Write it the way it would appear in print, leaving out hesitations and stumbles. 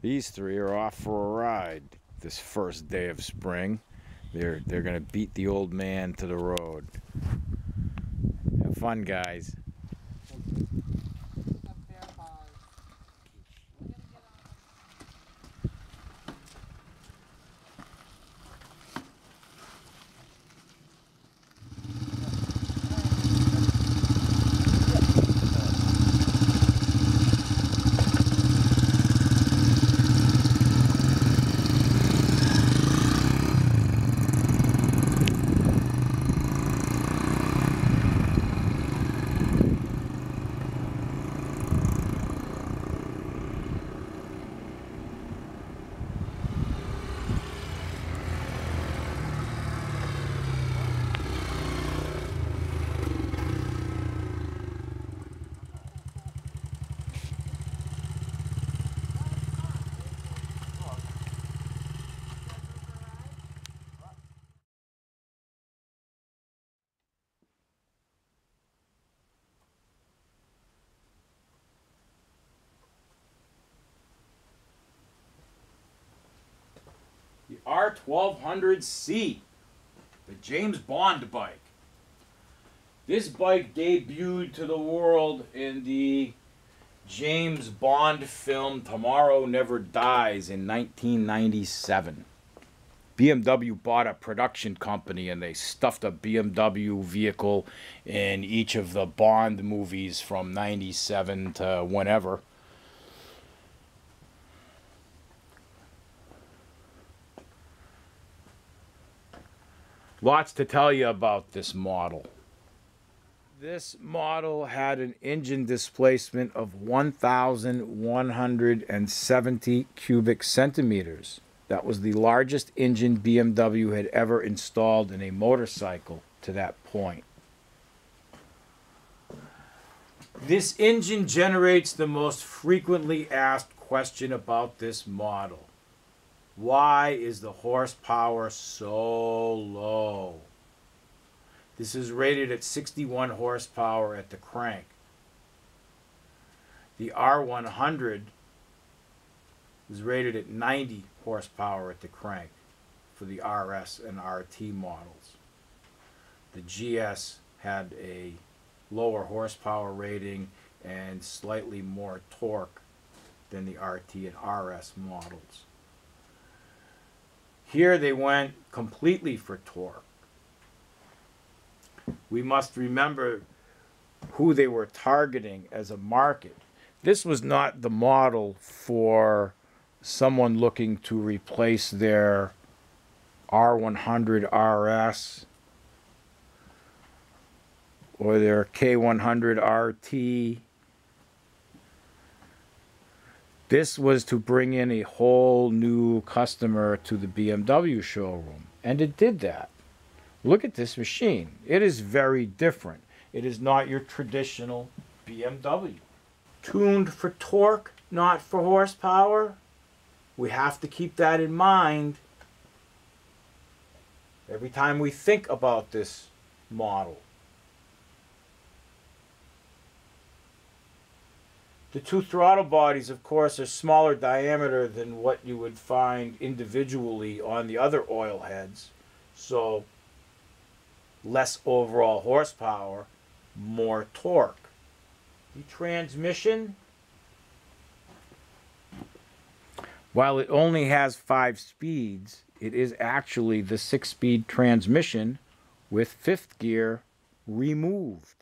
These three are off for a ride this first day of spring. They're gonna beat the old man to the road. Have fun, guys. The R1200C, the James Bond bike. This bike debuted to the world in the James Bond film Tomorrow Never Dies in 1997. BMW bought a production company and they stuffed a BMW vehicle in each of the Bond movies from 97 to whenever. Lots to tell you about this model. This model had an engine displacement of 1,170 cubic centimeters. That was the largest engine BMW had ever installed in a motorcycle to that point. This engine generates the most frequently asked question about this model. Why is the horsepower so low? This is rated at 61 horsepower at the crank. The R100 is rated at 90 horsepower at the crank for the RS and RT models. The GS had a lower horsepower rating and slightly more torque than the RT and RS models. Here they went completely for torque. We must remember who they were targeting as a market. This was not the model for someone looking to replace their R100 RS or their K100 RT. This was to bring in a whole new customer to the BMW showroom, and it did that. Look at this machine. It is very different. It is not your traditional BMW. Tuned for torque, not for horsepower. We have to keep that in mind every time we think about this model. The two throttle bodies, of course, are smaller diameter than what you would find individually on the other oil heads. So less overall horsepower, more torque. The transmission, while it only has 5 speeds, it is actually the 6-speed transmission with 5th gear removed.